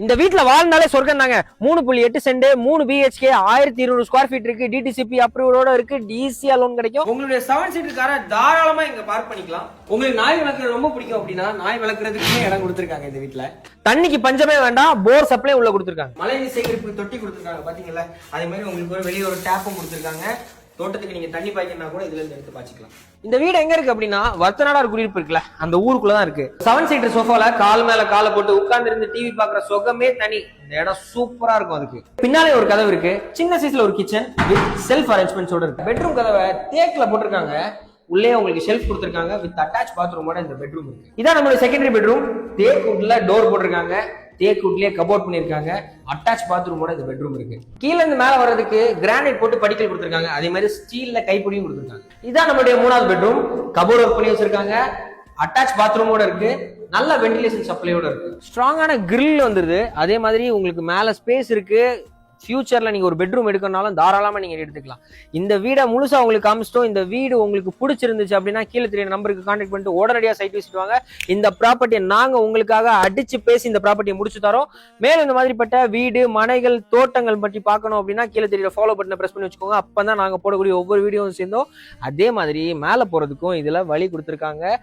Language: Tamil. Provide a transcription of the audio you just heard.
இந்த வீட்டுல வாழ்ந்தாலே சொர்க்கம் தாங்க. 3.8 சென்ட் 3 பிஹெச்கே 1200 ஸ்கொயர் ஃபீட் இருக்கு. டிடிசிபி அப்ரூவோட இருக்கு. ஈஸியா லோன் கிடைக்கும். உங்களுடைய 7 சீட்டர் காரை தாராளமா இங்க பார்க் பண்ணிக்கலாம். உங்களுக்கு நாய் வளர்க்குறது ரொம்ப பிடிக்கும் அப்படின்னா நாய் வளர்க்குறதுக்குமே இடம் கொடுத்துருக்காங்க இந்த வீட்டுல. தண்ணிக்கு பஞ்சமே வேண்டாம். போர் சப்ளை உள்ள கொடுத்துருக்காங்க. மழைநீர் சேகரிப்பு தொட்டி கொடுத்துருக்காங்க பாத்தீங்களா. அதே மாதிரி உங்களுக்கு ஒரு வெளியே ஒரு டேப்பும் கொடுத்துருக்காங்க. தோட்டத்துக்கு நீங்க தண்ணி பாய்க்கணும்னா கூட இதுல இருந்து எடுத்து பாய்ச்சிக்கலாம். இந்த வீடு எங்க இருக்கு அப்படின்னா வர்த்தநாடார் குடியிருப்பு இருக்குல்ல, அந்த ஊருக்குள்ளதான் இருக்கு. 7 சீட்டர் சோஃபால கால் மேல காலை போட்டு உட்கார்ந்து இருந்து டிவி பாக்குற சுகமே தனி. இந்த இடம் சூப்பரா இருக்கும். அதுக்கு பின்னாலே ஒரு கதவு இருக்கு. சின்ன சைஸ்ல ஒரு கிச்சன் வித் செல்ஃப் அரேஞ்ச்மெண்ட்ஸோட இருக்கு. பெட்ரூம் கதவை தேக்குல போட்டிருக்காங்க. உள்ளே உங்களுக்கு ஷெல்ஃப் கொடுத்திருக்காங்க வித் அட்டாச் பாத்ரூமோட இந்த பெட்ரூம் இருக்கு. இதான் நம்மளுடைய செகண்டரி பெட்ரூம். தேக்குட்ல டோர் போட்டிருக்காங்க. தேக்குட்லயே கபோர்ட் பண்ணிருக்காங்க. அட்டாச் பாத்ரூமோட இந்த பெட்ரூம் இருக்கு. கீழ இருந்து மேல வர்றதுக்கு கிரானைட் போட்டு படிக்கல் கொடுத்திருக்காங்க. அதே மாதிரி ஸ்டீல்ல கைப்பிடியும் கொடுத்திருக்காங்க. இதான் நம்மளுடைய 3வது பெட்ரூம். கபோர்ட் ஒர்க் பண்ணி வச்சிருக்காங்க. அட்டாச் பாத்ரூமோட இருக்கு. நல்ல வென்டிலேஷன் சப்ளையோட இருக்கு. ஸ்ட்ராங்கான கிரில் வந்துருது. அதே மாதிரி உங்களுக்கு மேல ஸ்பேஸ் இருக்கு. ஃபியூச்சர்ல நீங்க ஒரு பெட்ரூம் எடுக்கணும்னாலும் தாராளமா நீங்க எடுத்துக்கலாம். இந்த வீடை முழுசா உங்களுக்கு காமிச்சிட்டோம். இந்த வீடு உங்களுக்கு பிடிச்சிருந்துச்சு அப்படின்னா கீழே தெரிய நம்பருக்கு கான்டாக்ட் பண்ணிட்டு உடனடியா சைட் விசிட் வாங்க. இந்த ப்ராப்பர்ட்டியை நாங்க உங்களுக்காக அடிச்சு பேசி இந்த ப்ராப்பர்ட்டியை முடிச்சு தரோம். மேலும் இந்த மாதிரிப்பட்ட வீடு மனைகள் தோட்டங்கள் பற்றி பார்க்கணும் அப்படின்னா கீழே தெரிய ஃபாலோ பட்டனை பிரஸ் பண்ணி வச்சுக்கோங்க. அப்பதான் நாங்க போடக்கூடிய ஒவ்வொரு வீடியோவும் சேர்ந்தோம். அதே மாதிரி மேல போறதுக்கும் இதுல வழி கொடுத்துருக்காங்க.